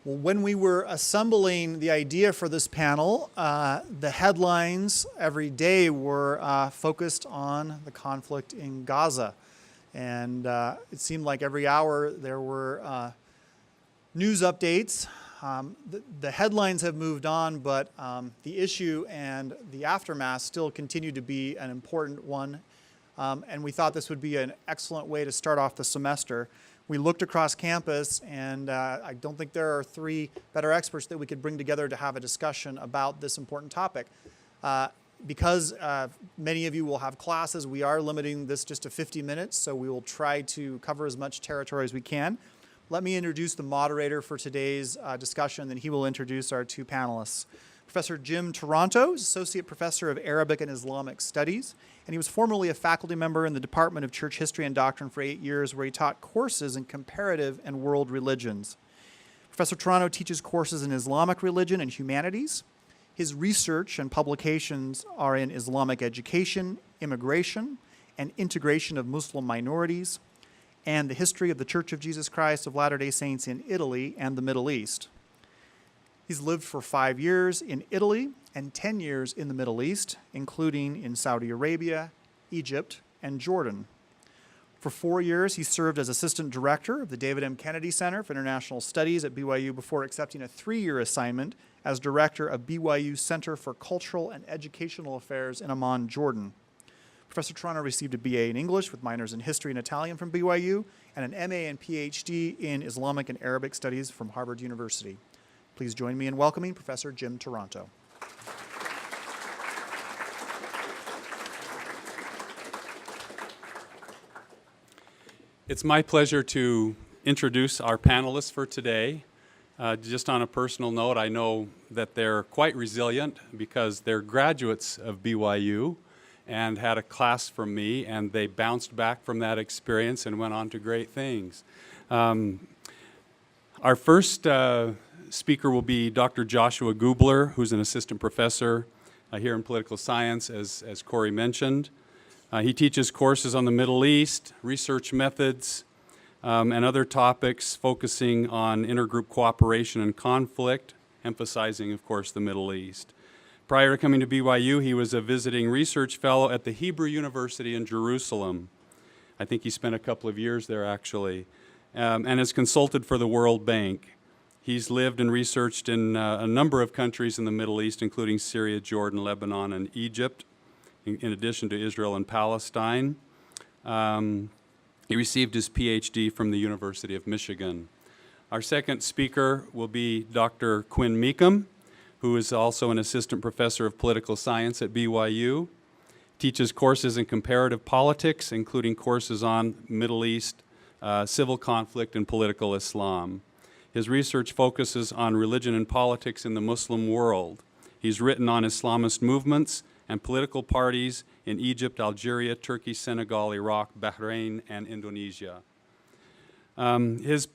Well, when we were assembling the idea for this panel, the headlines every day were focused on the conflict in Gaza. And it seemed like every hour there were news updates. The headlines have moved on, but the issue and the aftermath still continue to be an important one. And we thought this would be an excellent way to start off the semester. We looked across campus, and I don't think there are three better experts that we could bring together to have a discussion about this important topic. Because many of you will have classes, we are limiting this just to 50 minutes, so we will try to cover as much territory as we can. Let me introduce the moderator for today's discussion, then he will introduce our two panelists. Professor Jim Taranto is Associate Professor of Arabic and Islamic Studies, and he was formerly a faculty member in the Department of Church History and Doctrine for 8 years, where he taught courses in comparative and world religions. Professor Taranto teaches courses in Islamic religion and humanities. His research and publications are in Islamic education, immigration, and integration of Muslim minorities, and the history of the Church of Jesus Christ of Latter-day Saints in Italy and the Middle East. He's lived for 5 years in Italy and 10 years in the Middle East, including in Saudi Arabia, Egypt, and Jordan. For 4 years, he served as Assistant Director of the David M. Kennedy Center for International Studies at BYU before accepting a 3-year assignment as Director of BYU Center for Cultural and Educational Affairs in Amman, Jordan. Professor Taranto received a BA in English with minors in History and Italian from BYU and an MA and PhD in Islamic and Arabic Studies from Harvard University. Please join me in welcoming Professor Jim Taranto. It's my pleasure to introduce our panelists for today. Just on a personal note, I know that they're quite resilient because they're graduates of BYU and had a class from me, and they bounced back from that experience and went on to great things. Our first speaker will be Dr. Joshua Gubler, who's an assistant professor here in political science, as Corey mentioned. He teaches courses on the Middle East, research methods, and other topics focusing on intergroup cooperation and conflict, emphasizing, of course, the Middle East. Prior to coming to BYU, he was a visiting research fellow at the Hebrew University in Jerusalem. I think he spent a couple of years there, actually, and has consulted for the World Bank. He's lived and researched in a number of countries in the Middle East, including Syria, Jordan, Lebanon, and Egypt, in addition to Israel and Palestine. He received his PhD from the University of Michigan. Our second speaker will be Dr. Quinn Mecham, who is also an assistant professor of political science at BYU. Teaches courses in comparative politics, including courses on Middle East, civil conflict, and political Islam. His research focuses on religion and politics in the Muslim world. He's written on Islamist movements and political parties in Egypt, Algeria, Turkey, Senegal, Iraq, Bahrain, and Indonesia. His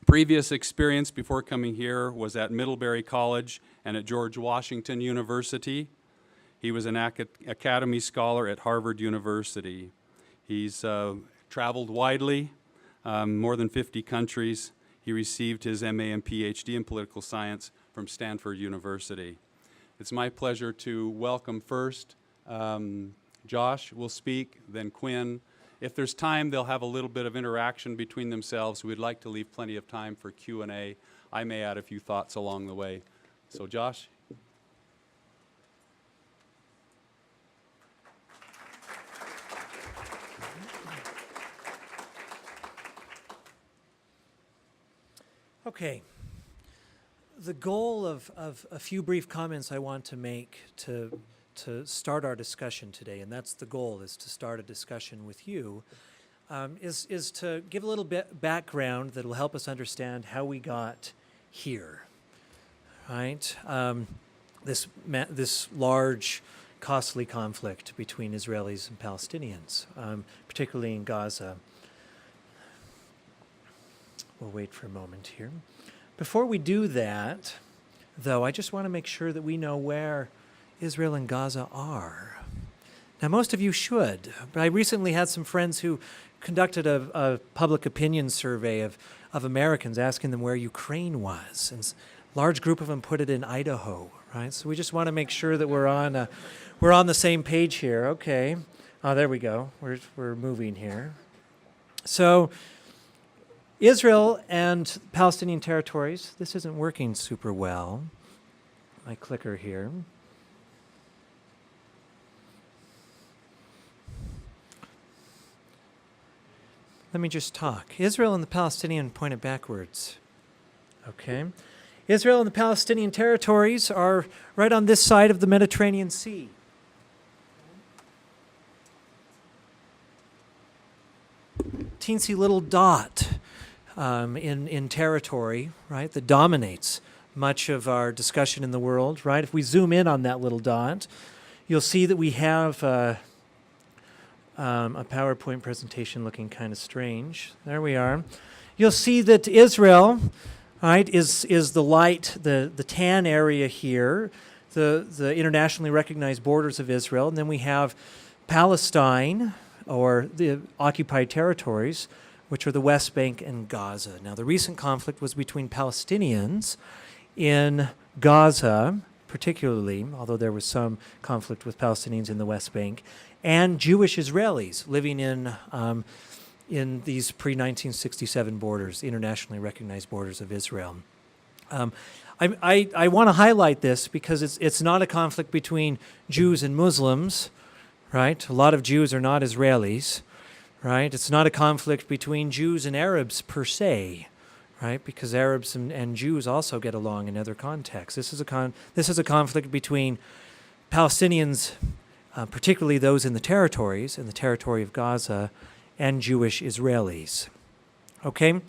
previous experience before coming here was at Middlebury College and at George Washington University. He was an Academy Scholar at Harvard University. He's traveled widely, more than 50 countries. He received his MA and PhD in political science from Stanford University. It's my pleasure to welcome first Josh will speak, then Quinn. If there's time, they'll have a little bit of interaction between themselves. We'd like to leave plenty of time for Q&A. I may add a few thoughts along the way. So Josh? Okay. The goal of a few brief comments I want to make to start our discussion today, and that's the goal, is to start a discussion with you, is to give a little bit background that will help us understand how we got here, right? This large, costly conflict between Israelis and Palestinians, particularly in Gaza. We'll wait for a moment here. Before we do that, though, I just want to make sure that we know where Israel and Gaza are. Now, most of you should, but I recently had some friends who conducted a public opinion survey of Americans, asking them where Ukraine was, and large group of them put it in Idaho, right? So we just want to make sure that we're on the same page here. Okay, oh, there we go. We're moving here. So Israel and Palestinian territories. This isn't working super well. My clicker here. Let me just talk. Israel and the Palestinian, point it backwards. Okay. Israel and the Palestinian territories are right on this side of the Mediterranean Sea. Teensy little dot in territory, right, that dominates much of our discussion in the world, right? If we zoom in on that little dot, you'll see that we have a PowerPoint presentation looking kind of strange. There we are. You'll see that Israel, right, is the light, the tan area here, the internationally recognized borders of Israel, and then we have Palestine, or the occupied territories, which are the West Bank and Gaza. Now, the recent conflict was between Palestinians in Gaza, particularly, although there was some conflict with Palestinians in the West Bank, and Jewish Israelis living in these pre-1967 borders, internationally recognized borders of Israel. I want to highlight this because it's not a conflict between Jews and Muslims, right? A lot of Jews are not Israelis, right? It's not a conflict between Jews and Arabs per se, right? Because Arabs and Jews also get along in other contexts. This is a conflict between Palestinians, particularly those in the territory of Gaza, and Jewish Israelis. Okay?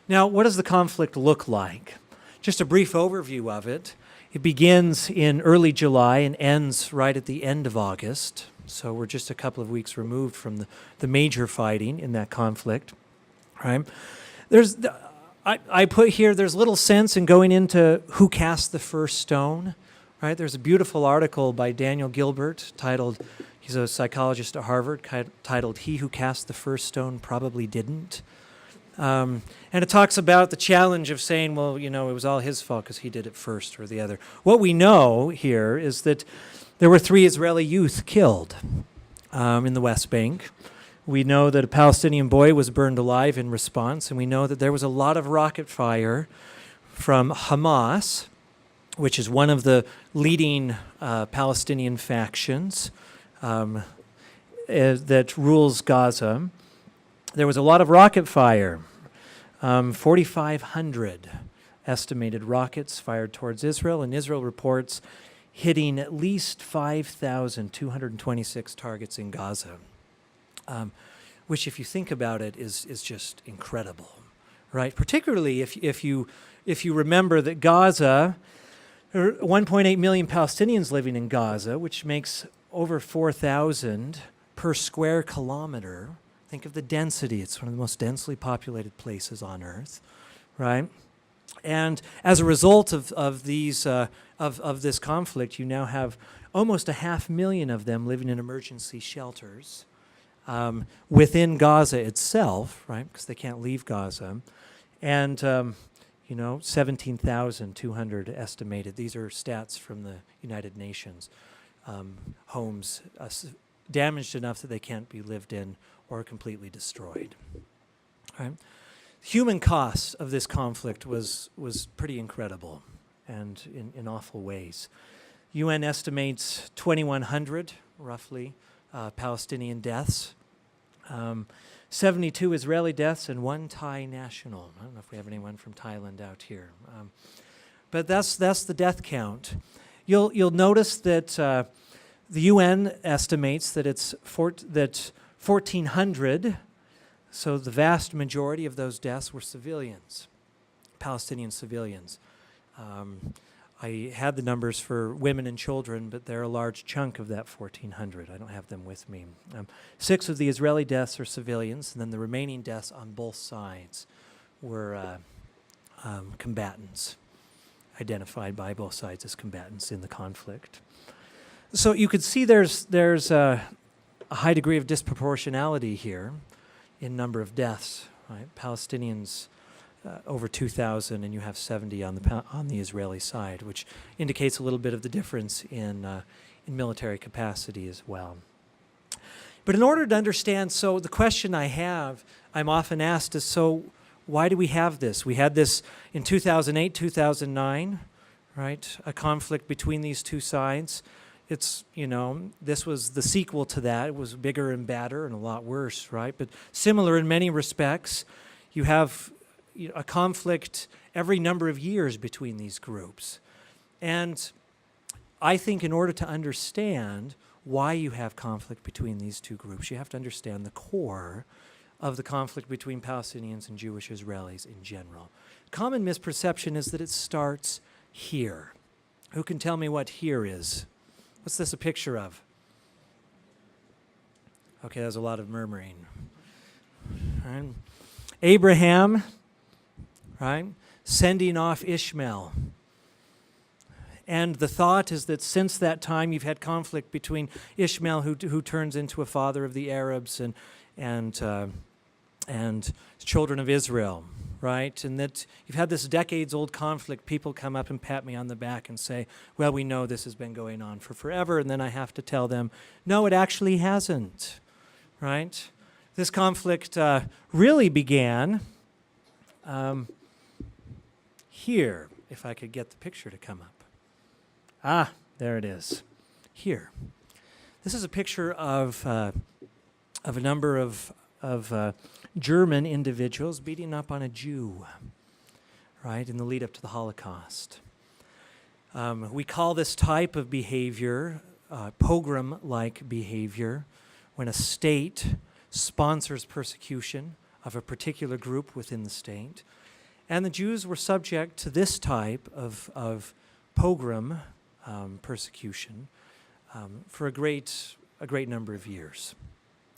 Now, what does the conflict look like? Just a brief overview of it. It begins in early July and ends right at the end of August. So we're just a couple of weeks removed from the major fighting in that conflict. Right? I put here, there's little sense in going into who cast the first stone. Right? There's a beautiful article by Daniel Gilbert titled, he's a psychologist at Harvard, titled "He Who Cast the First Stone Probably Didn't." And it talks about the challenge of saying, well, it was all his fault because he did it first or the other. What we know here is that there were 3 Israeli youth killed in the West Bank. We know that a Palestinian boy was burned alive in response, and we know that there was a lot of rocket fire from Hamas, which is one of the leading Palestinian factions that rules Gaza. There was a lot of rocket fire, 4,500 estimated rockets fired towards Israel, and Israel reports hitting at least 5,226 targets in Gaza, which, if you think about it, is just incredible, right? Particularly if you remember that Gaza, there are 1.8 million Palestinians living in Gaza, which makes over 4,000 per square kilometer. Think of the density. It's one of the most densely populated places on Earth, right? And as a result of this conflict, you now have almost 500,000 of them living in emergency shelters within Gaza itself, right? Because they can't leave Gaza, and 17,200 estimated. These are stats from the United Nations. Homes damaged enough that they can't be lived in or completely destroyed. Right? Human cost of this conflict was pretty incredible and in awful ways. UN estimates 2,100, roughly, Palestinian deaths, 72 Israeli deaths, and 1 Thai national. I don't know if we have anyone from Thailand out here. But that's the death count. You'll notice that the UN estimates that it's 1,400, so the vast majority of those deaths were civilians, Palestinian civilians. I had the numbers for women and children, but they're a large chunk of that 1,400. I don't have them with me. 6 of the Israeli deaths are civilians, and then the remaining deaths on both sides were combatants, identified by both sides as combatants in the conflict. So you could see there's a high degree of disproportionality here. in number of deaths, right? Palestinians over 2,000, and you have 70 on the Israeli side, which indicates a little bit of the difference in military capacity as well. But in order to understand, so the question I'm often asked is, so why do we have this? We had this in 2008, 2009, right? A conflict between these two sides. It's, this was the sequel to that. It was bigger and badder and a lot worse, right? But similar in many respects. You have a conflict every number of years between these groups. And I think in order to understand why you have conflict between these two groups, you have to understand the core of the conflict between Palestinians and Jewish Israelis in general. Common misperception is that it starts here. Who can tell me what here is? What's this a picture of? Okay, there's a lot of murmuring. Right. Abraham, right, sending off Ishmael. And the thought is that since that time you've had conflict between Ishmael, who turns into a father of the Arabs, and children of Israel, right? And that you've had this decades-old conflict. People come up and pat me on the back and say, well, we know this has been going on for forever. And then I have to tell them, no, it actually hasn't, right? This conflict really began here, if I could get the picture to come up. Ah, there it is, here. This is a picture of a number of German individuals beating up on a Jew, right, in the lead up to the Holocaust. We call this type of behavior pogrom-like behavior, when a state sponsors persecution of a particular group within the state. And the Jews were subject to this type of pogrom persecution for a great number of years,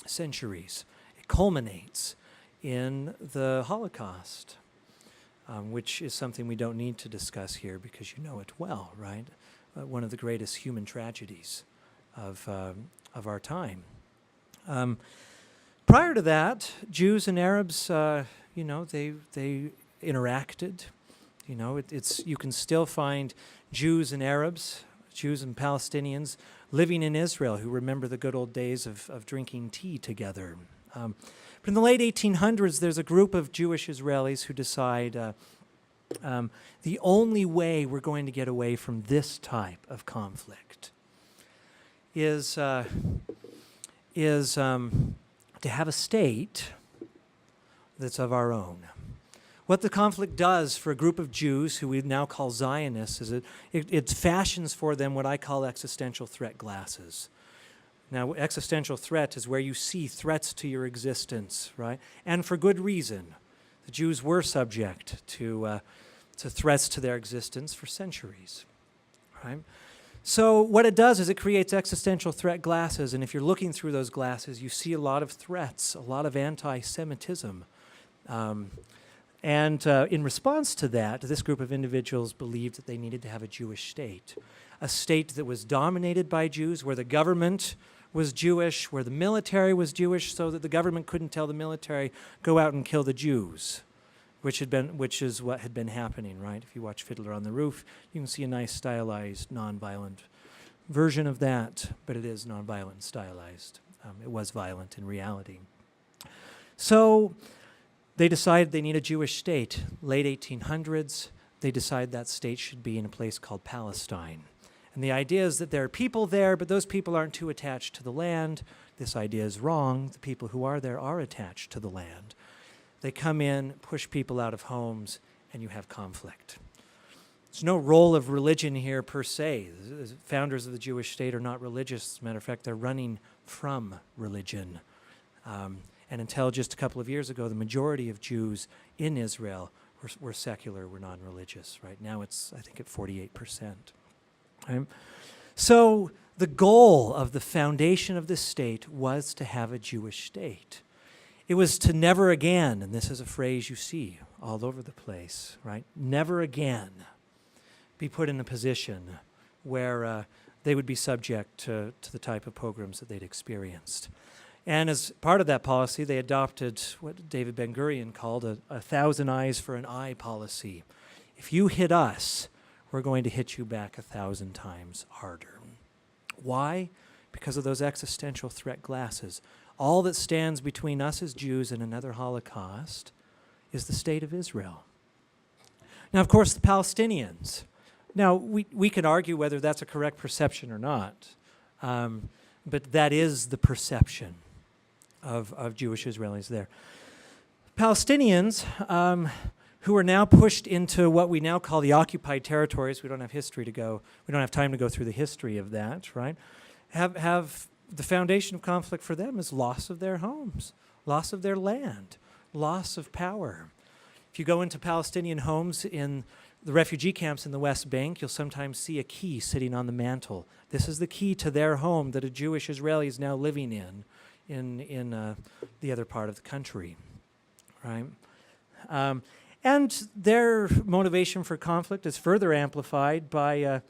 centuries. It culminates in the Holocaust, which is something we don't need to discuss here because you know it well, right? One of the greatest human tragedies of our time. Prior to that, Jews and Arabs, they interacted. You can still find Jews and Arabs, Jews and Palestinians living in Israel who remember the good old days of drinking tea together. But in the late 1800s, there's a group of Jewish Israelis who decide the only way we're going to get away from this type of conflict is to have a state that's of our own. What the conflict does for a group of Jews, who we now call Zionists, is it fashions for them what I call existential threat glasses. Now, existential threat is where you see threats to your existence, right? And for good reason. The Jews were subject to threats to their existence for centuries, right? So what it does is it creates existential threat glasses, and if you're looking through those glasses, you see a lot of threats, a lot of anti-Semitism. And in response to that, this group of individuals believed that they needed to have a Jewish state, a state that was dominated by Jews, where the government was Jewish, where the military was Jewish, so that the government couldn't tell the military, go out and kill the Jews, which is what had been happening, right? If you watch Fiddler on the Roof, you can see a nice stylized, nonviolent version of that, but it is nonviolent and stylized. It was violent in reality. So they decided they need a Jewish state. Late 1800s, they decide that state should be in a place called Palestine. And the idea is that there are people there, but those people aren't too attached to the land. This idea is wrong. The people who are there are attached to the land. They come in, push people out of homes, and you have conflict. There's no role of religion here per se. The founders of the Jewish state are not religious. As a matter of fact, they're running from religion. And until just a couple of years ago, the majority of Jews in Israel were secular, were non-religious. Right now it's, I think, at 48%. Right? So the goal of the foundation of this state was to have a Jewish state. It was to never again, and this is a phrase you see all over the place, right? Never again be put in a position where they would be subject to the type of pogroms that they'd experienced. And as part of that policy, they adopted what David Ben-Gurion called a thousand eyes for an eye policy. If you hit us, we're going to hit you back 1,000 times harder. Why? Because of those existential threat glasses. All that stands between us as Jews and another Holocaust is the state of Israel. Now, of course, the Palestinians. Now, we could argue whether that's a correct perception or not, but that is the perception of Jewish Israelis there. Palestinians, who are now pushed into what we now call the occupied territories. We don't have time to go through the history of that, right? Have the foundation of conflict for them is loss of their homes, loss of their land, loss of power. If you go into Palestinian homes in the refugee camps in the West Bank, you'll sometimes see a key sitting on the mantle. This is the key to their home that a Jewish Israeli is now living in the other part of the country, right? And their motivation for conflict is further amplified by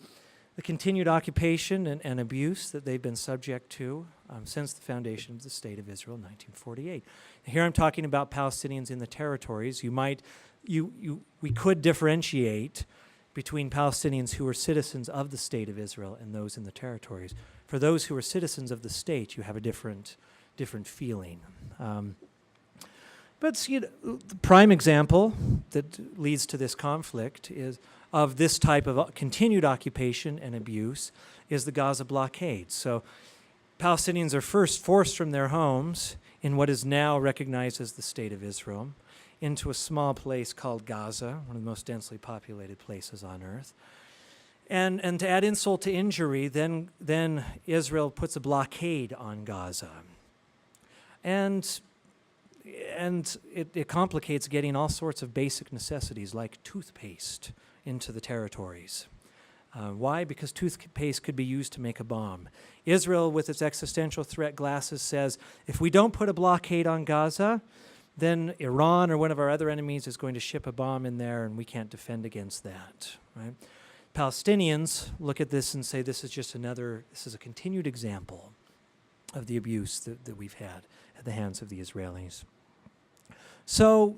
the continued occupation and abuse that they've been subject to since the foundation of the State of Israel in 1948. Here I'm talking about Palestinians in the territories. We could differentiate between Palestinians who are citizens of the State of Israel and those in the territories. For those who are citizens of the state, you have a different feeling. But the prime example that leads to this conflict is of this type of continued occupation and abuse is the Gaza blockade. So Palestinians are first forced from their homes in what is now recognized as the State of Israel into a small place called Gaza, one of the most densely populated places on earth. And to add insult to injury, then Israel puts a blockade on Gaza. And it complicates getting all sorts of basic necessities like toothpaste into the territories. Why? Because toothpaste could be used to make a bomb. Israel, with its existential threat glasses, says, if we don't put a blockade on Gaza, then Iran or one of our other enemies is going to ship a bomb in there, and we can't defend against that. Right? Palestinians look at this and say, this is a continued example of the abuse that we've had at the hands of the Israelis. So,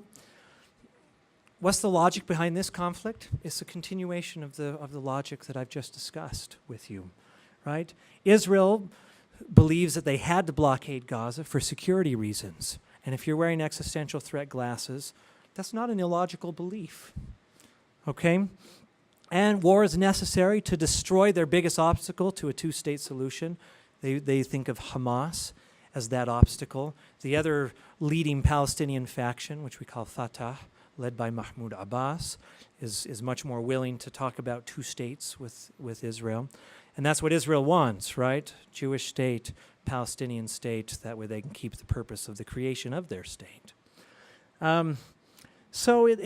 what's the logic behind this conflict? It's a continuation of the logic that I've just discussed with you, right? Israel believes that they had to blockade Gaza for security reasons. And if you're wearing existential threat glasses, that's not an illogical belief, okay? And war is necessary to destroy their biggest obstacle to a two-state solution. They think of Hamas as that obstacle. The other leading Palestinian faction, which we call Fatah, led by Mahmoud Abbas, is much more willing to talk about two states with Israel. And that's what Israel wants, right? Jewish state, Palestinian state, that way they can keep the purpose of the creation of their state. So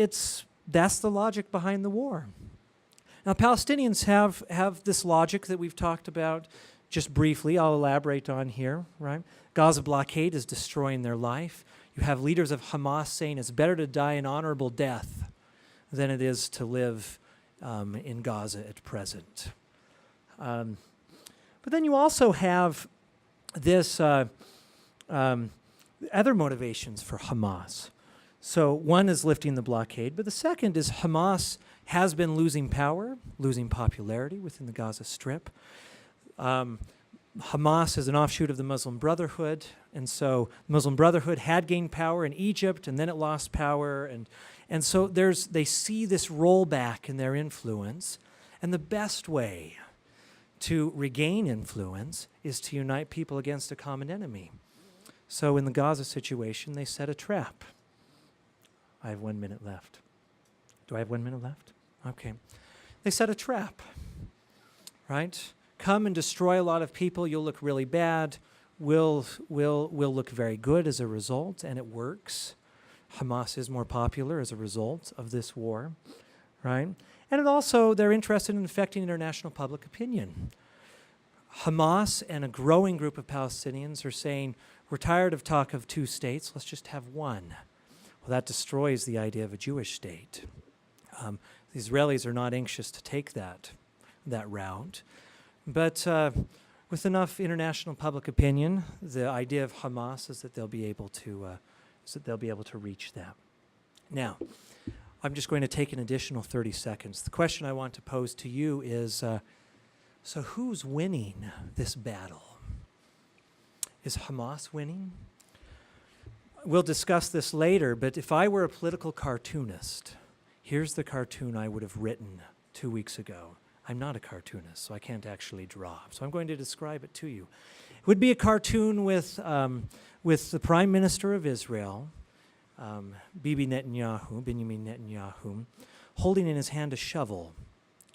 that's the logic behind the war. Now, Palestinians have this logic that we've talked about just briefly. I'll elaborate on here, right? Gaza blockade is destroying their life. You have leaders of Hamas saying it's better to die an honorable death than it is to live in Gaza at present. But then you also have this other motivations for Hamas. So one is lifting the blockade, but the second is Hamas has been losing power, losing popularity within the Gaza Strip. Hamas is an offshoot of the Muslim Brotherhood, and so the Muslim Brotherhood had gained power in Egypt, and then it lost power, and so they see this rollback in their influence, and the best way to regain influence is to unite people against a common enemy. So in the Gaza situation, they set a trap. I have 1 minute left. Do I have 1 minute left? Okay. They set a trap, right? Come and destroy a lot of people. You'll look really bad. We'll look very good as a result, and it works. Hamas is more popular as a result of this war, right? And it also, they're interested in affecting international public opinion. Hamas and a growing group of Palestinians are saying, we're tired of talk of two states, let's just have one. Well, that destroys the idea of a Jewish state. The Israelis are not anxious to take that route. But with enough international public opinion, the idea of Hamas is that they'll be able to reach that. Now, I'm just going to take an additional 30 seconds. The question I want to pose to you is, so who's winning this battle? Is Hamas winning? We'll discuss this later, but if I were a political cartoonist, here's the cartoon I would have written 2 weeks ago. I'm not a cartoonist, so I can't actually draw. So I'm going to describe it to you. It would be a cartoon with the Prime Minister of Israel, Benjamin Netanyahu, holding in his hand a shovel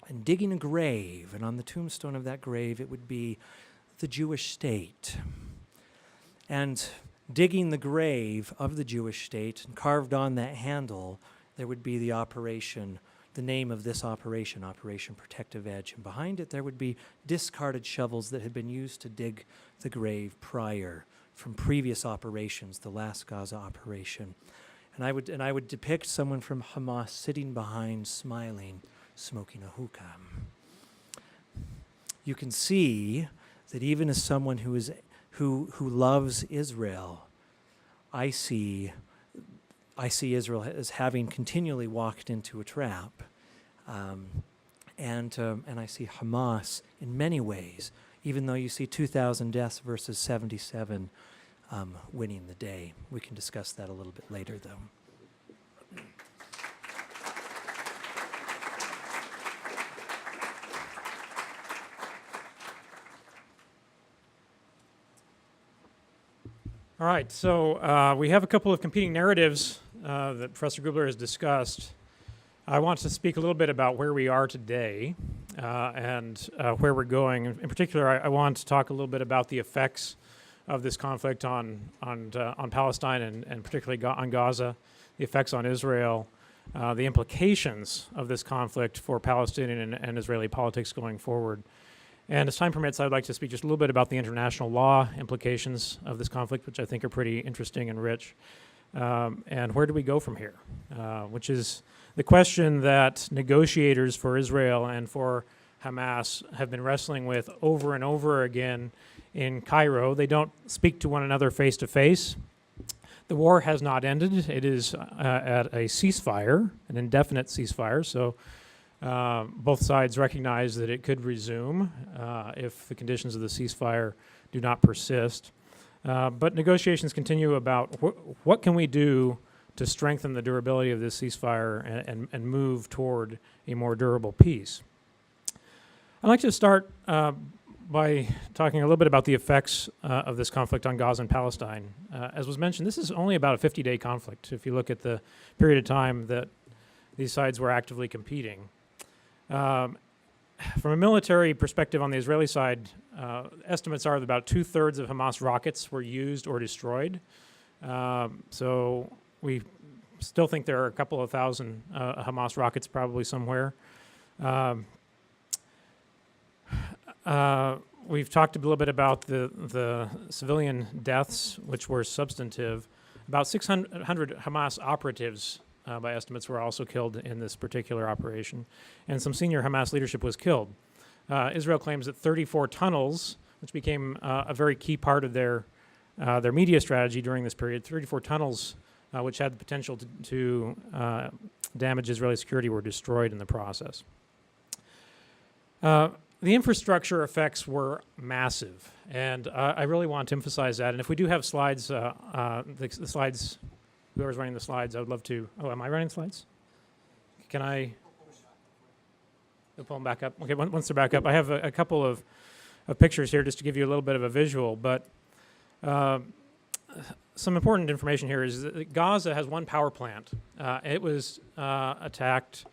and digging a grave. And on the tombstone of that grave, it would be the Jewish state. And digging the grave of the Jewish state, and carved on that handle, there would be the operation, the name of this operation, Operation Protective Edge. And behind it, there would be discarded shovels that had been used to dig the grave prior from previous operations, the last Gaza operation. And I would depict someone from Hamas sitting behind, smiling, smoking a hookah. You can see that even as someone who loves Israel, I see Israel as having continually walked into a trap, and I see Hamas in many ways, even though you see 2,000 deaths versus 77, winning the day. We can discuss that a little bit later, though. All right, so we have a couple of competing narratives that Professor Gubler has discussed. I want to speak a little bit about where we are today and where we're going. In particular, I want to talk a little bit about the effects of this conflict on Palestine and particularly on Gaza, the effects on Israel, the implications of this conflict for Palestinian and Israeli politics going forward. And as time permits, I'd like to speak just a little bit about the international law implications of this conflict, which I think are pretty interesting and rich. And where do we go from here? Which is the question that negotiators for Israel and for Hamas have been wrestling with over and over again in Cairo. They don't speak to one another face to face. The war has not ended. It is at a ceasefire, an indefinite ceasefire. So both sides recognize that it could resume if the conditions of the ceasefire do not persist. But negotiations continue about what can we do to strengthen the durability of this ceasefire and move toward a more durable peace. I'd like to start by talking a little bit about the effects of this conflict on Gaza and Palestine. As was mentioned, this is only about a 50-day conflict if you look at the period of time that these sides were actively competing. From a military perspective on the Israeli side, estimates are that about 2/3 of Hamas rockets were used or destroyed. So we still think there are a couple of thousand Hamas rockets probably somewhere. We've talked a little bit about the civilian deaths, which were substantive. About 600 Hamas operatives, by estimates, were also killed in this particular operation, and some senior Hamas leadership was killed. Israel claims that 34 tunnels, which became a very key part of their media strategy during this period, 34 tunnels which had the potential to damage Israeli security, were destroyed in the process. The infrastructure effects were massive, and I really want to emphasize that. And if we do have slides, the slides, whoever's running the slides, I would love to. Oh, am I running slides? Can I? They'll pull them back up. Okay, once they're back up, I have a couple of pictures here just to give you a little bit of a visual. But some important information here is that Gaza has one power plant. It was attacked,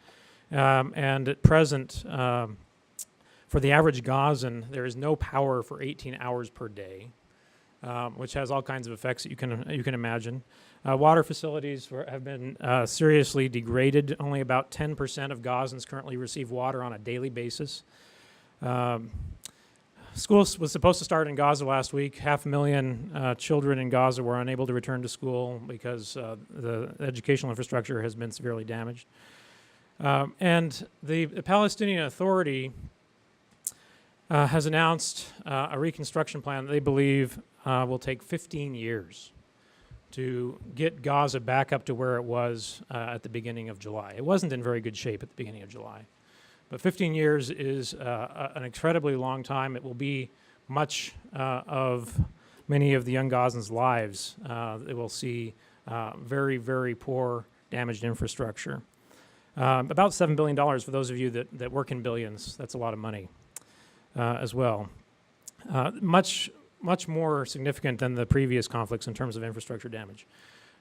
and at present, for the average Gazan, there is no power for 18 hours per day, which has all kinds of effects that you can imagine. Water facilities have been seriously degraded. Only about 10% of Gazans currently receive water on a daily basis. School was supposed to start in Gaza last week. 500,000 children in Gaza were unable to return to school because the educational infrastructure has been severely damaged. And the Palestinian Authority has announced a reconstruction plan that they believe will take 15 years to get Gaza back up to where it was at the beginning of July. It wasn't in very good shape at the beginning of July. But 15 years is an incredibly long time. It will be much of many of the young Gazans' lives. It will see very, very poor, damaged infrastructure. About $7 billion for those of you that work in billions. That's a lot of money as well. Much more significant than the previous conflicts in terms of infrastructure damage.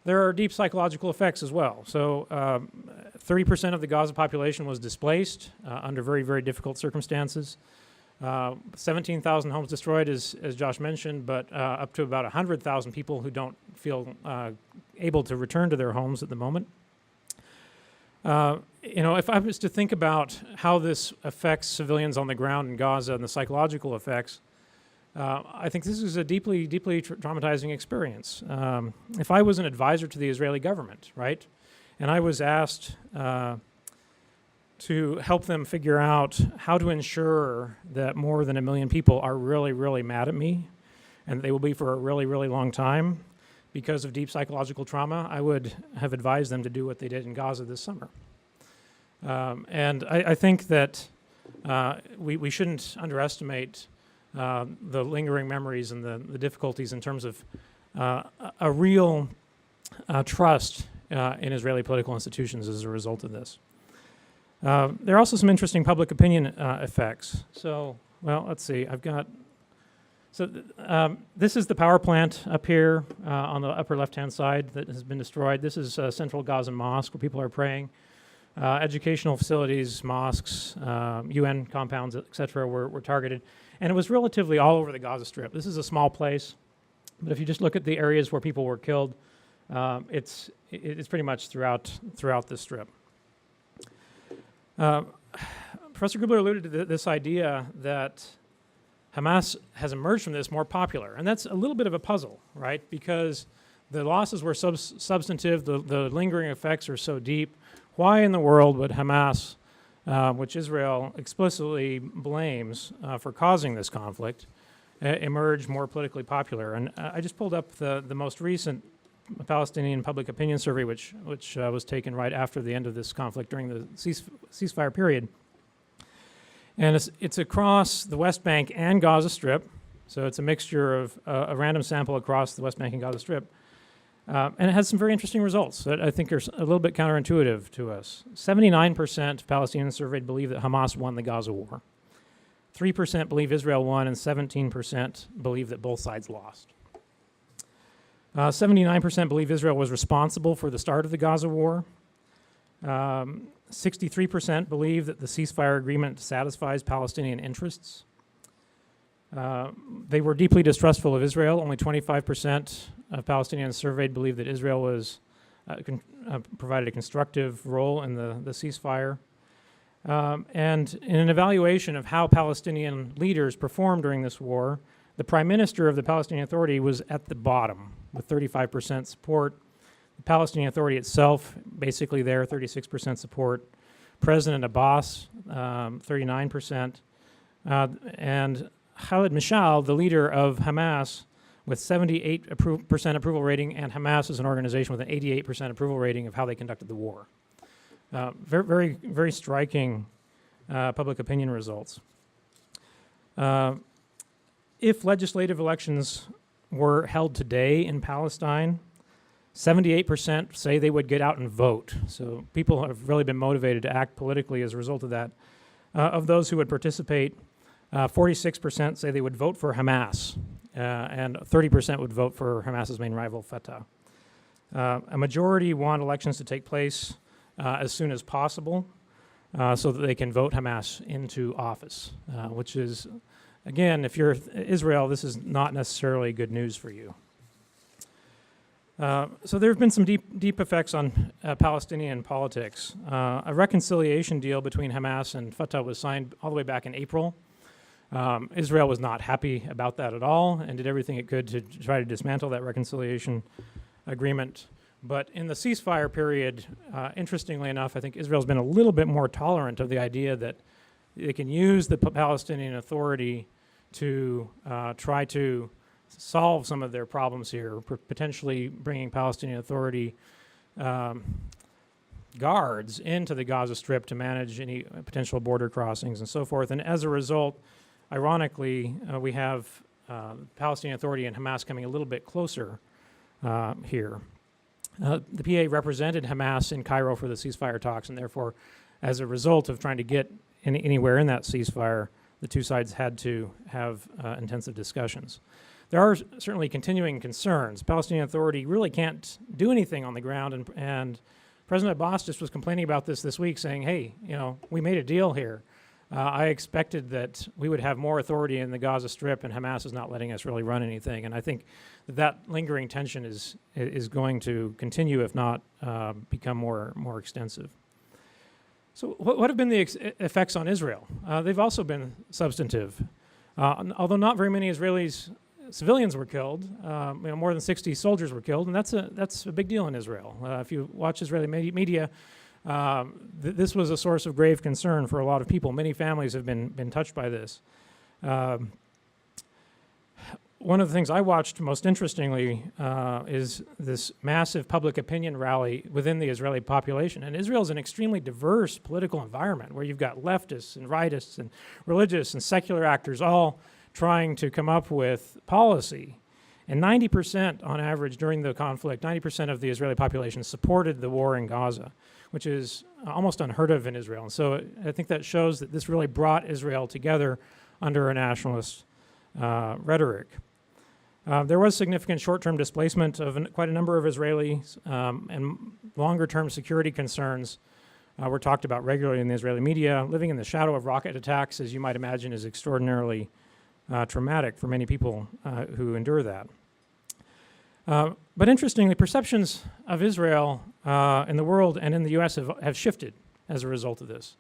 There are deep psychological effects as well. So 30% of the Gaza population was displaced under very, very difficult circumstances. 17,000 homes destroyed, as Josh mentioned, but up to about 100,000 people who don't feel able to return to their homes at the moment. If I was to think about how this affects civilians on the ground in Gaza and the psychological effects, I think this is a deeply, deeply traumatizing experience. If I was an advisor to the Israeli government, right, and I was asked to help them figure out how to ensure that more than 1 million people are really, really mad at me, and they will be for a really, really long time because of deep psychological trauma, I would have advised them to do what they did in Gaza this summer. And I think that we shouldn't underestimate the lingering memories and the difficulties in terms of a real trust in Israeli political institutions as a result of this. There are also some interesting public opinion effects. So, well, let's see. This is the power plant up here on the upper left-hand side that has been destroyed. This is Central Gaza Mosque where people are praying. Educational facilities, mosques, UN compounds, etc. were targeted. And it was relatively all over the Gaza Strip. This is a small place, but if you just look at the areas where people were killed, it's pretty much throughout the Strip. Professor Gubler alluded to this idea that Hamas has emerged from this more popular, and that's a little bit of a puzzle, right? Because the losses were substantive, the lingering effects are so deep. Why in the world would Hamas, which Israel explicitly blames for causing this conflict, emerge more politically popular? And I just pulled up the most recent Palestinian public opinion survey, which was taken right after the end of this conflict during the ceasefire period. And it's across the West Bank and Gaza Strip, so it's a mixture of a random sample across the West Bank and Gaza Strip. And it has some very interesting results that I think are a little bit counterintuitive to us. 79% of Palestinians surveyed believe that Hamas won the Gaza war. 3% believe Israel won, and 17% believe that both sides lost. 79% believe Israel was responsible for the start of the Gaza war. 63% believe that the ceasefire agreement satisfies Palestinian interests. They were deeply distrustful of Israel. Only 25% of Palestinians surveyed believe that Israel was provided a constructive role in the ceasefire. And in an evaluation of how Palestinian leaders performed during this war, the Prime Minister of the Palestinian Authority was at the bottom with 35% support. The Palestinian Authority itself, basically there, 36% support. President Abbas, 39%. And Khalid Mashal, the leader of Hamas, with 78% approval rating, and Hamas is an organization with an 88% approval rating of how they conducted the war. Very, very, very striking public opinion results. If legislative elections were held today in Palestine, 78% say they would get out and vote. So people have really been motivated to act politically as a result of that. Of those who would participate, 46% say they would vote for Hamas, and 30% would vote for Hamas's main rival, Fatah. A majority want elections to take place as soon as possible so that they can vote Hamas into office, which is, again, if you're Israel, this is not necessarily good news for you. So there have been some deep effects on Palestinian politics. A reconciliation deal between Hamas and Fatah was signed all the way back in April. Israel was not happy about that at all and did everything it could to try to dismantle that reconciliation agreement. But in the ceasefire period, interestingly enough, I think Israel's been a little bit more tolerant of the idea that They can use the Palestinian Authority to try to solve some of their problems here, potentially bringing Palestinian Authority guards into the Gaza Strip to manage any potential border crossings and so forth. And as a result, ironically, we have Palestinian Authority and Hamas coming a little bit closer here. The PA represented Hamas in Cairo for the ceasefire talks, and therefore, as a result of trying to get anywhere in that ceasefire, the two sides had to have intensive discussions. There are certainly continuing concerns. Palestinian Authority really can't do anything on the ground, and President Abbas just was complaining about this week, saying, hey, we made a deal here. I expected that we would have more authority in the Gaza Strip, and Hamas is not letting us really run anything. And I think that lingering tension is going to continue, if not become more extensive. So what have been the effects on Israel? They've also been substantive. Although not very many civilians were killed, more than 60 soldiers were killed, and that's a big deal in Israel. If you watch Israeli media, this was a source of grave concern for a lot of people. Many families have been touched by this. One of the things I watched most interestingly is this massive public opinion rally within the Israeli population. And Israel is an extremely diverse political environment where you've got leftists and rightists and religious and secular actors all trying to come up with policy. And 90% on average during the conflict, 90% of the Israeli population supported the war in Gaza, which is almost unheard of in Israel. And so I think that shows that this really brought Israel together under a nationalist rhetoric. There was significant short-term displacement of quite a number of Israelis, and longer-term security concerns were talked about regularly in the Israeli media. Living in the shadow of rocket attacks, as you might imagine, is extraordinarily traumatic for many people who endure that. But interestingly, perceptions of Israel in the world and in the U.S. have shifted as a result of this.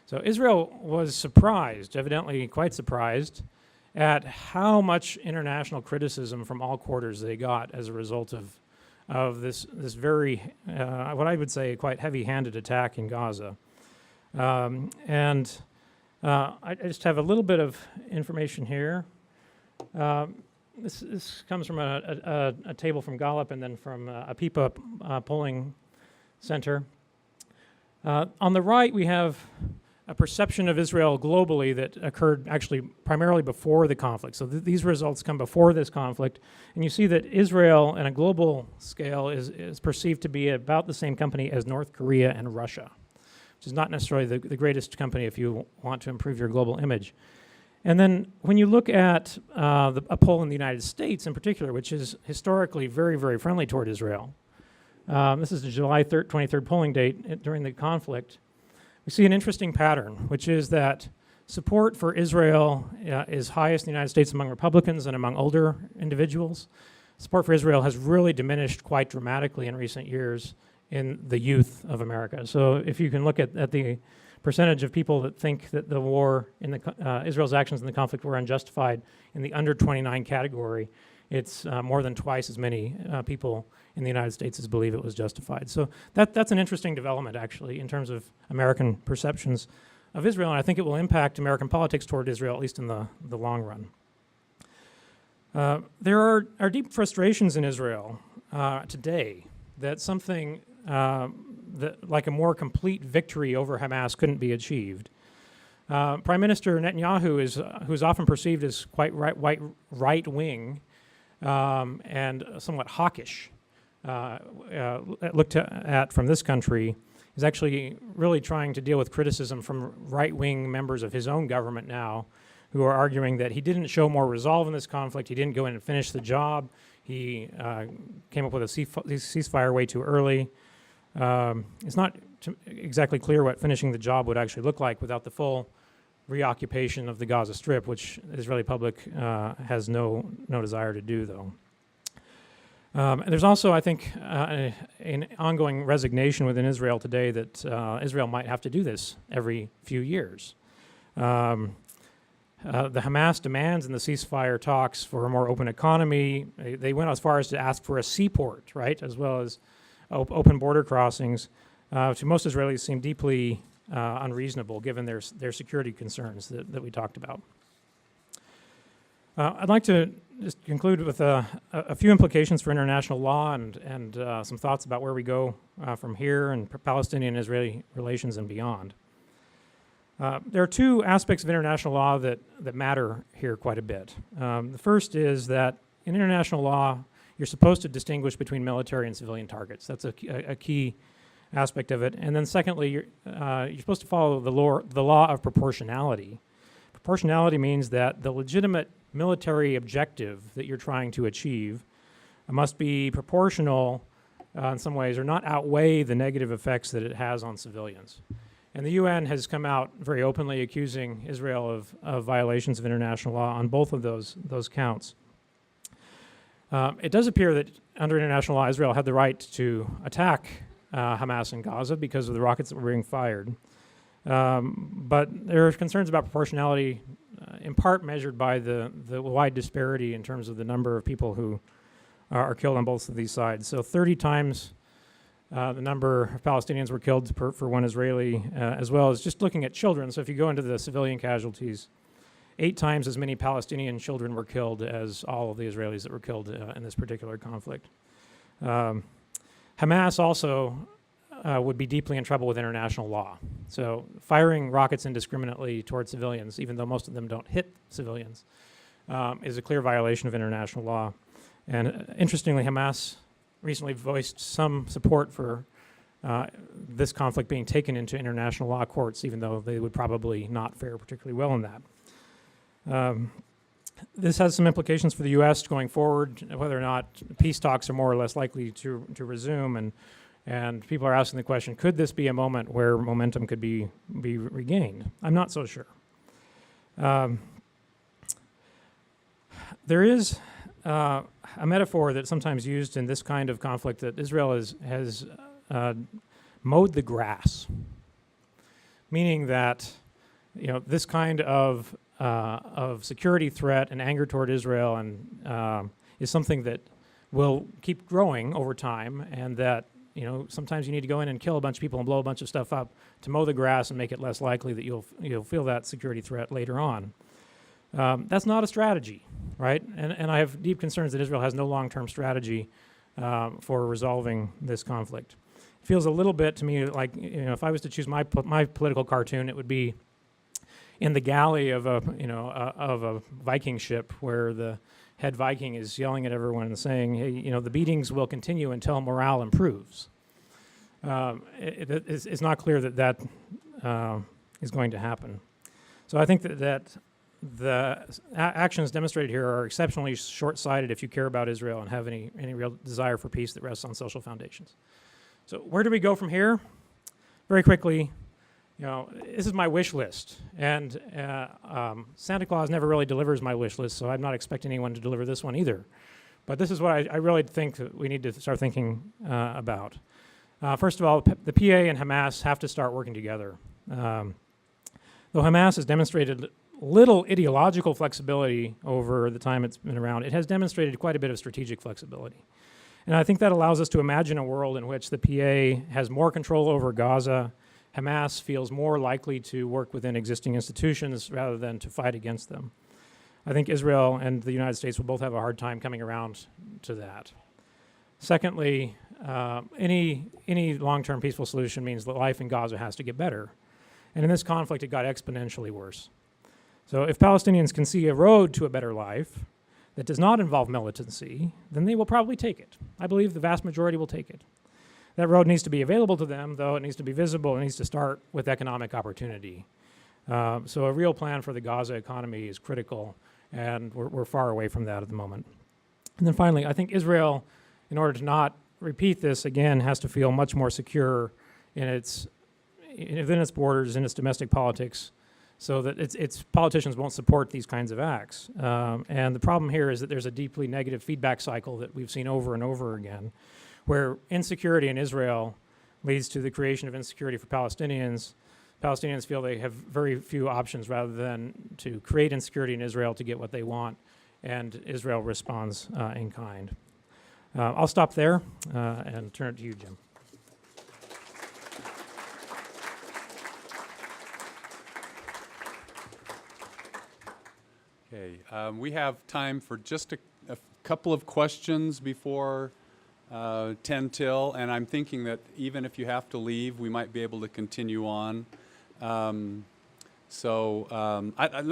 So Israel was surprised, evidently quite surprised, at how much international criticism from all quarters they got as a result of this very, what I would say, quite heavy-handed attack in Gaza. I just have a little bit of information here. This comes from a table from Gallup and then from a PIPA polling center. On the right, we have a perception of Israel globally that occurred actually primarily before the conflict. So these results come before this conflict. And you see that Israel, on a global scale, is perceived to be about the same company as North Korea and Russia, which is not necessarily the greatest company if you want to improve your global image. And then when you look at a poll in the United States in particular, which is historically very, very friendly toward Israel, this is the July 23rd polling date during the conflict, we see an interesting pattern, which is that support for Israel is highest in the United States among Republicans and among older individuals. Support for Israel has really diminished quite dramatically in recent years in the youth of America. So if you can look at the percentage of people that think that the war, Israel's actions in the conflict were unjustified in the under 29 category, it's more than twice as many people in the United States as believe it was justified. So that's an interesting development, actually, in terms of American perceptions of Israel, and I think it will impact American politics toward Israel, at least in the long run. There are deep frustrations in Israel today that something like a more complete victory over Hamas couldn't be achieved. Prime Minister Netanyahu who's often perceived as quite right-wing and somewhat hawkish, looked at from this country, is actually really trying to deal with criticism from right-wing members of his own government now, who are arguing that he didn't show more resolve in this conflict, he didn't go in and finish the job, he came up with a ceasefire way too early. It's not exactly clear what finishing the job would actually look like without the full reoccupation of the Gaza Strip, which the Israeli public has no desire to do, though. There's also, I think, an ongoing resignation within Israel today that Israel might have to do this every few years. The Hamas demands in the ceasefire talks for a more open economy. They went as far as to ask for a seaport, right, as well as open border crossings, to most Israelis seem deeply unreasonable given their security concerns that we talked about. I'd like to just conclude with a few implications for international law and some thoughts about where we go from here and Palestinian-Israeli relations and beyond. There are two aspects of international law that matter here quite a bit. The first is that in international law, you're supposed to distinguish between military and civilian targets. That's a key aspect of it. And then secondly, you're supposed to follow the law of proportionality. Proportionality means that the legitimate military objective that you're trying to achieve must be proportional in some ways or not outweigh the negative effects that it has on civilians. And the UN has come out very openly accusing Israel of violations of international law on both of those counts. It does appear that under international law, Israel had the right to attack Hamas in Gaza because of the rockets that were being fired. But there are concerns about proportionality, in part measured by the wide disparity in terms of the number of people who are killed on both of these sides. So 30 times the number of Palestinians were killed for one Israeli, as well as just looking at children. So if you go into the civilian casualties, 8 times as many Palestinian children were killed as all of the Israelis that were killed in this particular conflict. Hamas also would be deeply in trouble with international law. So firing rockets indiscriminately towards civilians, even though most of them don't hit civilians, is a clear violation of international law. And interestingly, Hamas recently voiced some support for this conflict being taken into international law courts, even though they would probably not fare particularly well in that. This has some implications for the U.S. going forward, whether or not peace talks are more or less likely to resume. And people are asking the question, could this be a moment where momentum could be regained? I'm not so sure. There is a metaphor that's sometimes used in this kind of conflict that Israel has mowed the grass, meaning that this kind of security threat and anger toward Israel is something that will keep growing over time, and that sometimes you need to go in and kill a bunch of people and blow a bunch of stuff up to mow the grass and make it less likely that you'll feel that security threat later on. That's not a strategy, right? And I have deep concerns that Israel has no long-term strategy for resolving this conflict. It feels a little bit to me like if I was to choose my political cartoon, it would be in the galley of a Viking ship where the head Viking is yelling at everyone and saying, hey, the beatings will continue until morale improves. It's not clear that is going to happen. So I think that the actions demonstrated here are exceptionally short-sighted if you care about Israel and have any real desire for peace that rests on social foundations. So where do we go from here? Very quickly, this is my wish list, and Santa Claus never really delivers my wish list, so I'm not expecting anyone to deliver this one either. But this is what I really think that we need to start thinking about. First of all, the PA and Hamas have to start working together. Though Hamas has demonstrated little ideological flexibility over the time it's been around, it has demonstrated quite a bit of strategic flexibility. And I think that allows us to imagine a world in which the PA has more control over Gaza. Hamas feels more likely to work within existing institutions rather than to fight against them. I think Israel and the United States will both have a hard time coming around to that. Secondly, any long-term peaceful solution means that life in Gaza has to get better. And in this conflict, it got exponentially worse. So if Palestinians can see a road to a better life that does not involve militancy, then they will probably take it. I believe the vast majority will take it. That road needs to be available to them, though. It needs to be visible. It needs to start with economic opportunity. So a real plan for the Gaza economy is critical, and we're far away from that at the moment. And then finally, I think Israel, in order to not repeat this again, has to feel much more secure within its borders, in its domestic politics, so that its politicians won't support these kinds of acts. And the problem here is that there's a deeply negative feedback cycle that we've seen over and over again, where insecurity in Israel leads to the creation of insecurity for Palestinians. Palestinians feel they have very few options rather than to create insecurity in Israel to get what they want, and Israel responds in kind. I'll stop there and turn it to you, Jim. Okay, we have time for just a couple of questions before 10 till, and I'm thinking that even if you have to leave, we might be able to continue on. Let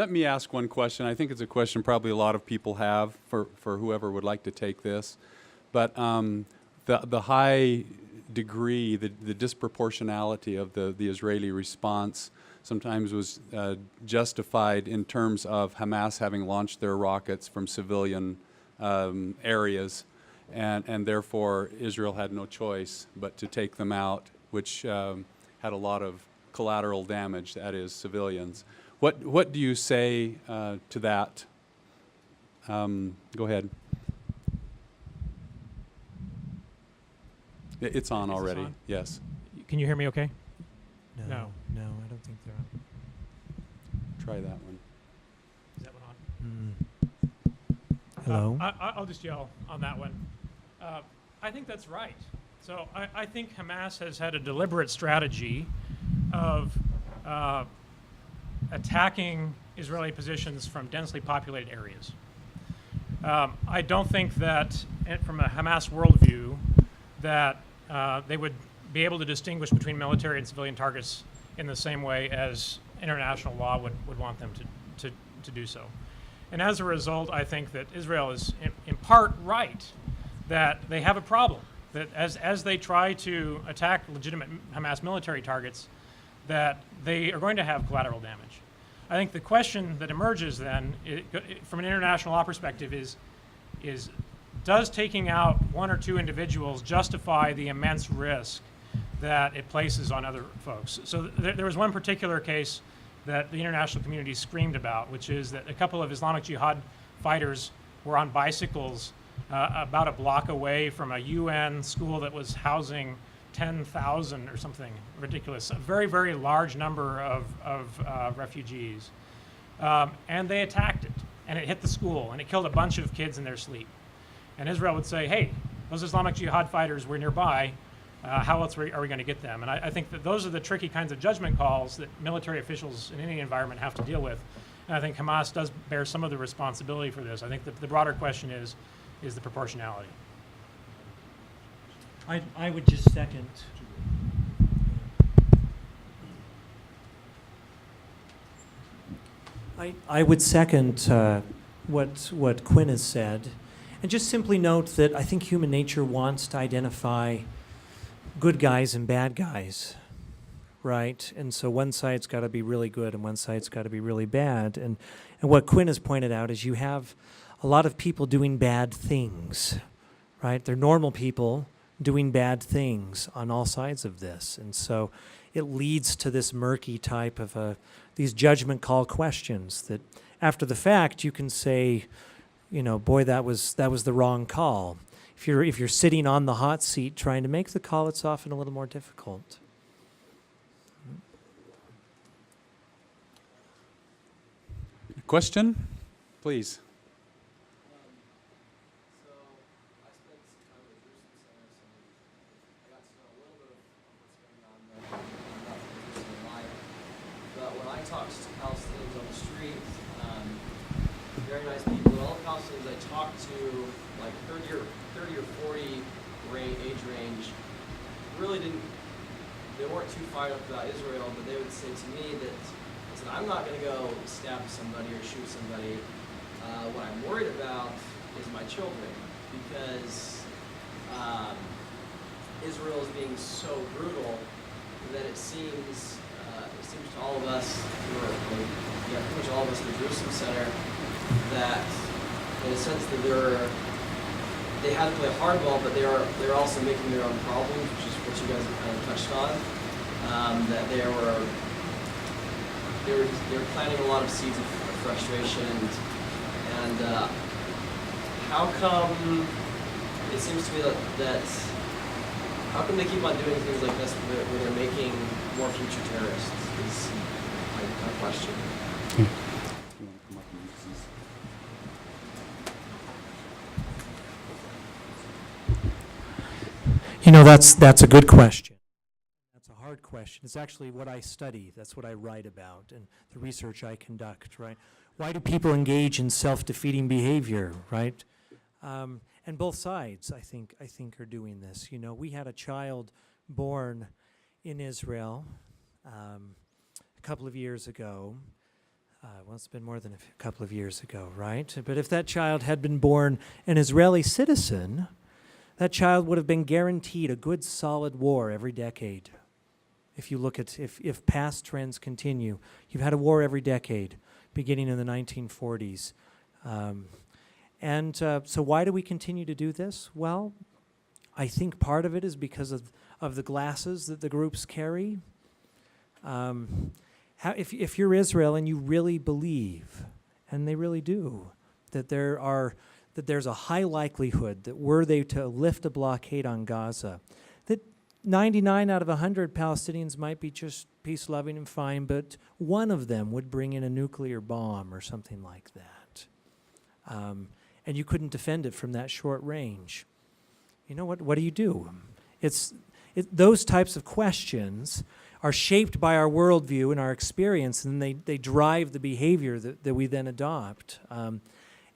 me ask one question. I think it's a question probably a lot of people have for whoever would like to take this. But the high degree, the disproportionality of the Israeli response sometimes was justified in terms of Hamas having launched their rockets from civilian areas, and therefore Israel had no choice but to take them out, which had a lot of collateral damage, that is, civilians. What do you say to that? Go ahead. It's on already, on? yes. Can you hear me okay? No, I don't think they're on. Try that one. Is that one on? Hello? I'll just yell on that one. I think that's right. So I think Hamas has had a deliberate strategy of attacking Israeli positions from densely populated areas. I don't think that, from a Hamas worldview, that they would be able to distinguish between military and civilian targets in the same way as international law would want them to do so. And as a result, I think that Israel is in part right that they have a problem, that as they try to attack legitimate Hamas military targets, that they are going to have collateral damage. I think the question that emerges then, from an international law perspective, is does taking out one or two individuals justify the immense risk that it places on other folks? So there was one particular case that the international community screamed about, which is that a couple of Islamic Jihad fighters were on bicycles about a block away from a UN school that was housing 10,000 or something ridiculous, a very, very large number of refugees. And they attacked it, and it hit the school, and it killed a bunch of kids in their sleep. And Israel would say, hey, those Islamic Jihad fighters were nearby. How else are we going to get them? And I think that those are the tricky kinds of judgment calls that military officials in any environment have to deal with. And I think Hamas does bear some of the responsibility for this. I think that the broader question is the proportionality. I would just second. I would second what Quinn has said, and just simply note that I think human nature wants to identify good guys and bad guys, right? And so one side's got to be really good and one side's got to be really bad. And what Quinn has pointed out is you have a lot of people doing bad things, right? They're normal people doing bad things on all sides of this. And so it leads to this murky type of these judgment call questions that after the fact you can say, you know, boy, that was the wrong call. If you're sitting on the hot seat trying to make the call, it's often a little more difficult. Question, please. So I spent some time at the Jerusalem Center, so I got to know a little bit of what's going on there, not from Jerusalem life. But when I talked to Palestinians on the street, very nice people, all the Palestinians I talked to, like 30 or 40 age range, really they weren't too fired up about Israel, but they would say to me that, listen, I'm not going to go stab somebody or shoot somebody. What I'm worried about is my children, because Israel is being so brutal that it seems to all of us, pretty much all of us at the Jerusalem Center, that in a sense that they had to play hardball, but they're also making their own problems, which is what you guys have kind of touched on. That they were planting a lot of seeds of frustration, and how come it seems to me that how come they keep on doing things like this where they're making more future terrorists is my question. You know, that's a good question. That's a hard question. It's actually what I study. That's what I write about and the research I conduct, right? Why do people engage in self-defeating behavior, right? And both sides, I think, are doing this. You know, we had a child born in Israel a couple of years ago. Well, it's been more than a couple of years ago, right? But if that child had been born an Israeli citizen, that child would have been guaranteed a good, solid war every decade. If you look at, if past trends continue, you've had a war every decade, beginning in the 1940s. So why do we continue to do this? Well, I think part of it is because of the glasses that the groups carry. If you're Israel and you really believe, and they really do, that there's a high likelihood that were they to lift a blockade on Gaza, that 99 out of 100 Palestinians might be just peace-loving and fine, but one of them would bring in a nuclear bomb or something like that. And you couldn't defend it from that short range. You know what do you do? Those types of questions are shaped by our worldview and our experience, and they drive the behavior that we then adopt. And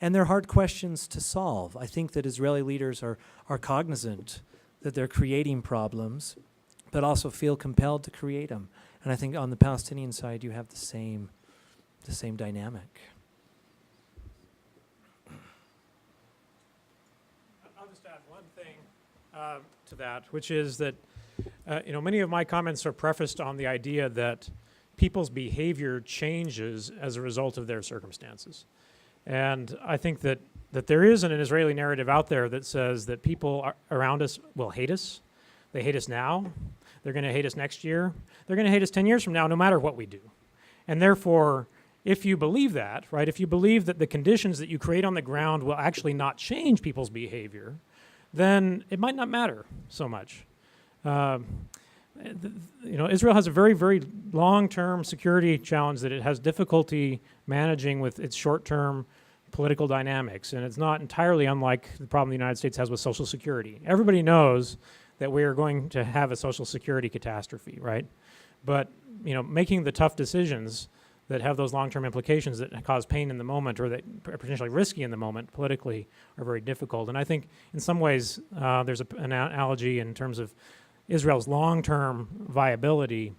they're hard questions to solve. I think that Israeli leaders are cognizant that they're creating problems, but also feel compelled to create them. And I think on the Palestinian side, you have the same dynamic. I'll just add one thing to that, which is that many of my comments are prefaced on the idea that people's behavior changes as a result of their circumstances. And I think that there is an Israeli narrative out there that says that people around us will hate us. They hate us now. They're going to hate us next year. They're going to hate us 10 years from now, no matter what we do. And therefore, if you believe that, right, if you believe that the conditions that you create on the ground will actually not change people's behavior, then it might not matter so much. Israel has a very, very long-term security challenge that it has difficulty managing with its short-term political dynamics, and it's not entirely unlike the problem the United States has with Social Security. Everybody knows that we are going to have a Social Security catastrophe, right? But making the tough decisions that have those long-term implications that cause pain in the moment or that are potentially risky in the moment politically are very difficult. And I think in some ways there's an analogy in terms of Israel's long-term viability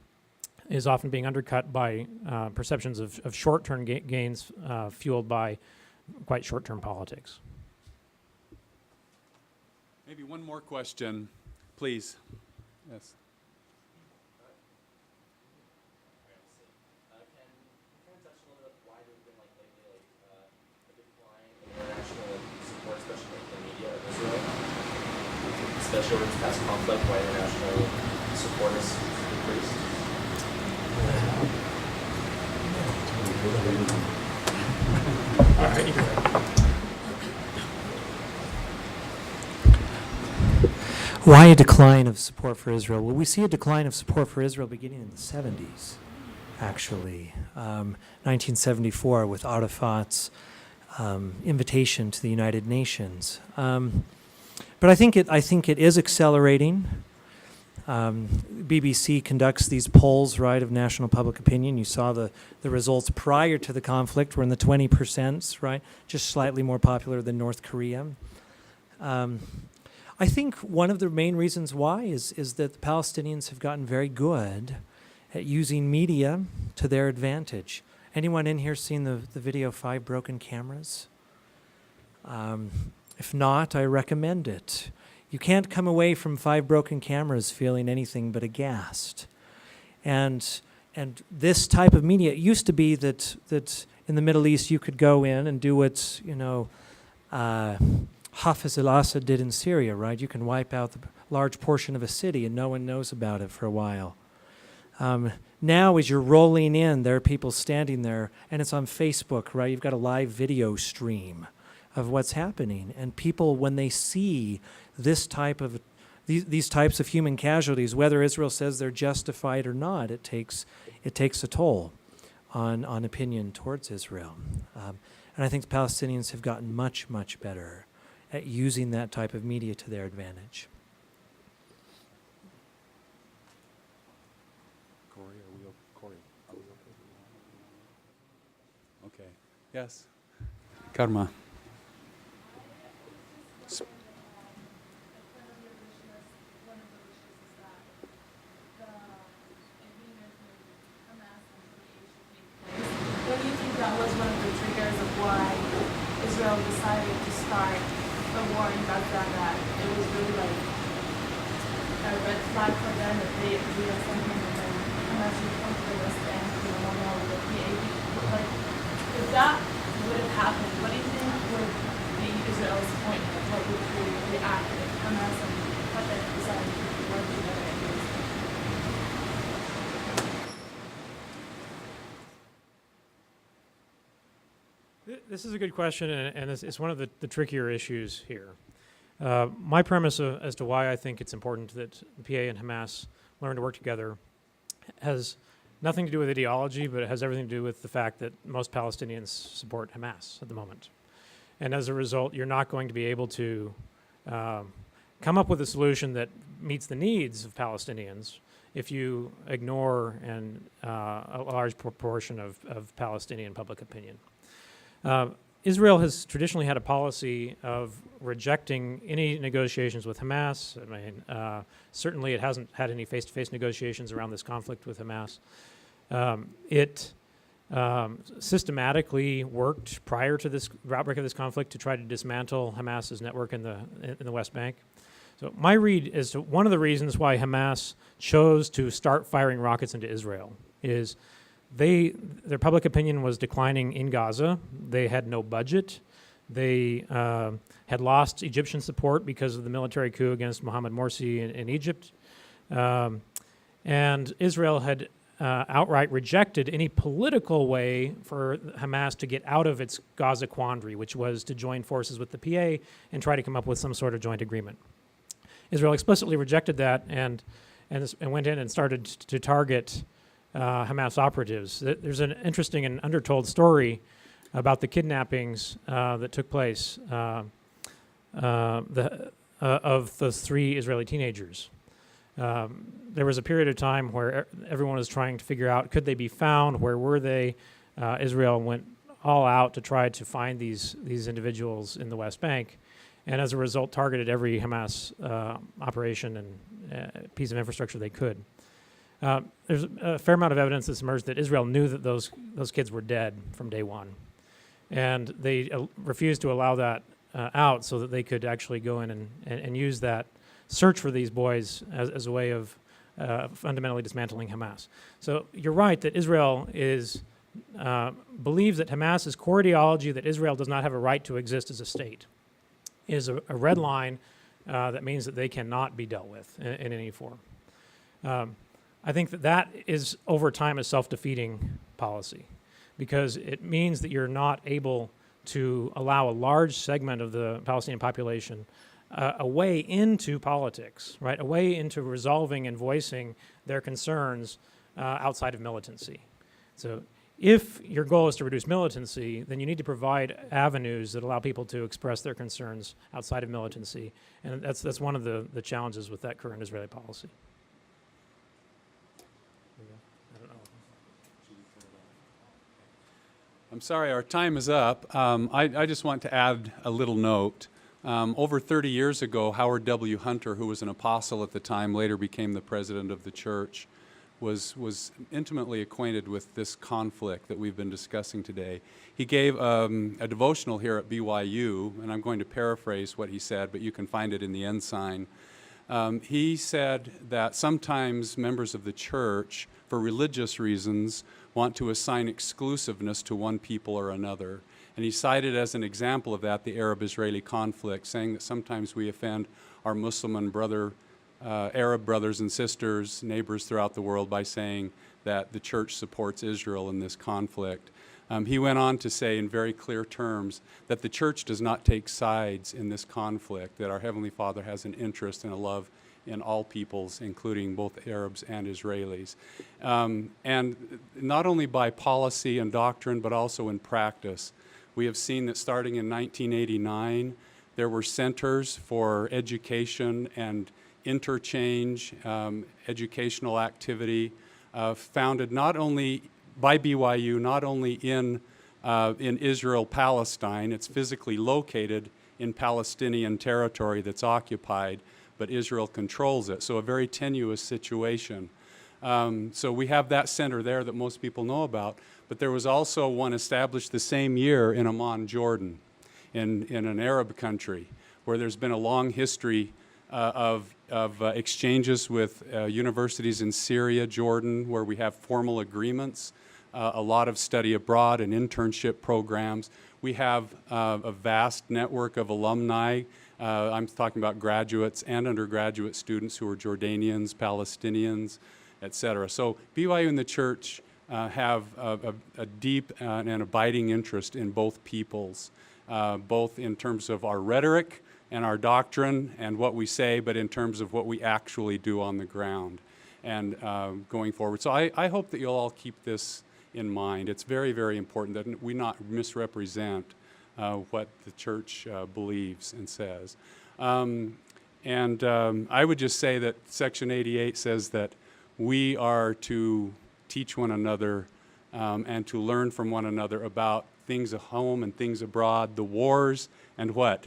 is often being undercut by perceptions of short-term gains fueled by quite short-term politics. Maybe one more question, please. Yes. Can you touch a little bit why there's been lately a decline in international support, especially in the media of Israel, especially over this past conflict, why international support has decreased? Why a decline of support for Israel? Well, we see a decline of support for Israel beginning in the 70s, actually. 1974 with Arafat's invitation to the United Nations. But I think it is accelerating. BBC conducts these polls, right, of national public opinion. You saw the results prior to the conflict were in the 20%, right, just slightly more popular than North Korea. I think one of the main reasons why is that the Palestinians have gotten very good at using media to their advantage. Anyone in here seen the video 5 Broken Cameras? If not, I recommend it. You can't come away from 5 Broken Cameras feeling anything but aghast. And this type of media, it used to be that in the Middle East you could go in and do what, Hafez al-Assad did in Syria, right? You can wipe out the large portion of a city and no one knows about it for a while. Now as you're rolling in, there are people standing there and it's on Facebook, right? You've got a live video stream of what's happening. And people, when they see this type of these types of human casualties, whether Israel says they're justified or not, it takes a toll on opinion towards Israel. And I think the Palestinians have gotten much, much better at using that type of media to their advantage. Corey, are we okay? Yes. Karma. What do you think that was one of the triggers of why Israel decided to start the war in Gaza? That it was really like a red flag for them that they agree on something and then Hamas would come to the West Bank, with the PAB. Like, if that would have happened, what do you think would be Israel's point? Like, what would they react if Hamas and Fatah decided to work together against them? This is a good question, and it's one of the trickier issues here. My premise as to why I think it's important that the PA and Hamas learn to work together has nothing to do with ideology, but it has everything to do with the fact that most Palestinians support Hamas at the moment. And as a result, you're not going to be able to come up with a solution that meets the needs of Palestinians if you ignore a large proportion of Palestinian public opinion. Israel has traditionally had a policy of rejecting any negotiations with Hamas. I mean, certainly it hasn't had any face-to-face negotiations around this conflict with Hamas. It systematically worked prior to this outbreak of this conflict to try to dismantle Hamas's network in the West Bank. So my read is to one of the reasons why Hamas chose to start firing rockets into Israel is their public opinion was declining in Gaza. They had no budget. They had lost Egyptian support because of the military coup against Mohammed Morsi in Egypt. And Israel had outright rejected any political way for Hamas to get out of its Gaza quandary, which was to join forces with the PA and try to come up with some sort of joint agreement. Israel explicitly rejected that and went in and started to target Hamas operatives. There's an interesting and undertold story about the kidnappings that took place of those 3 Israeli teenagers. There was a period of time where everyone was trying to figure out, could they be found? Where were they? Israel went all out to try to find these individuals in the West Bank, and as a result targeted every Hamas operation and piece of infrastructure they could. There's a fair amount of evidence that's emerged that Israel knew that those kids were dead from day one, and they refused to allow that out so that they could actually go in and use that search for these boys as a way of fundamentally dismantling Hamas. So you're right that Israel believes that Hamas's core ideology that Israel does not have a right to exist as a state is a red line that means that they cannot be dealt with in any form. I think that is, over time, a self-defeating policy because it means that you're not able to allow a large segment of the Palestinian population a way into politics, right? A way into resolving and voicing their concerns outside of militancy. So if your goal is to reduce militancy, then you need to provide avenues that allow people to express their concerns outside of militancy. And that's one of the challenges with that current Israeli policy. I'm sorry, our time is up. I just want to add a little note. Over 30 years ago, Howard W. Hunter, who was an apostle at the time, later became the president of the church, was intimately acquainted with this conflict that we've been discussing today. He gave a devotional here at BYU, and I'm going to paraphrase what he said, but you can find it in the Ensign. He said that sometimes members of the church, for religious reasons, want to assign exclusiveness to one people or another. And he cited as an example of that the Arab-Israeli conflict, saying that sometimes we offend our Muslim and Arab brothers and sisters, neighbors throughout the world, by saying that the church supports Israel in this conflict. He went on to say in very clear terms that the church does not take sides in this conflict, that our Heavenly Father has an interest and a love in all peoples, including both Arabs and Israelis. And not only by policy and doctrine, but also in practice. We have seen that starting in 1989, there were centers for education and interchange, educational activity, founded not only by BYU, not only in in Israel-Palestine. It's physically located in Palestinian territory that's occupied, but Israel controls it. So a very tenuous situation. So we have that center there that most people know about. But there was also one established the same year in Amman, Jordan, in an Arab country, where there's been a long history of exchanges with universities in Syria, Jordan, where we have formal agreements, a lot of study abroad and internship programs. We have a vast network of alumni. I'm talking about graduates and undergraduate students who are Jordanians, Palestinians, et cetera. So BYU and the church have a deep and abiding interest in both peoples, both in terms of our rhetoric and our doctrine and what we say, but in terms of what we actually do on the ground and going forward. So I hope that you'll all keep this in mind. It's very, very important that we not misrepresent what the church believes and says. I would just say that Section 88 says that we are to teach one another and to learn from one another about things at home and things abroad, the wars and what?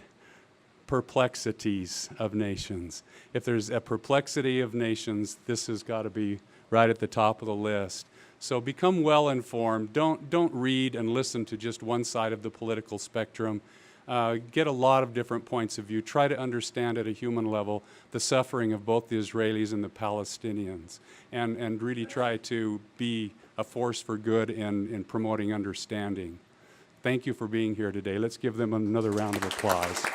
Perplexities of nations. If there's a perplexity of nations, this has got to be right at the top of the list. So become well informed. Don't read and listen to just one side of the political spectrum. Get a lot of different points of view. Try to understand at a human level the suffering of both the Israelis and the Palestinians, and really try to be a force for good in promoting understanding. Thank you for being here today. Let's give them another round of applause.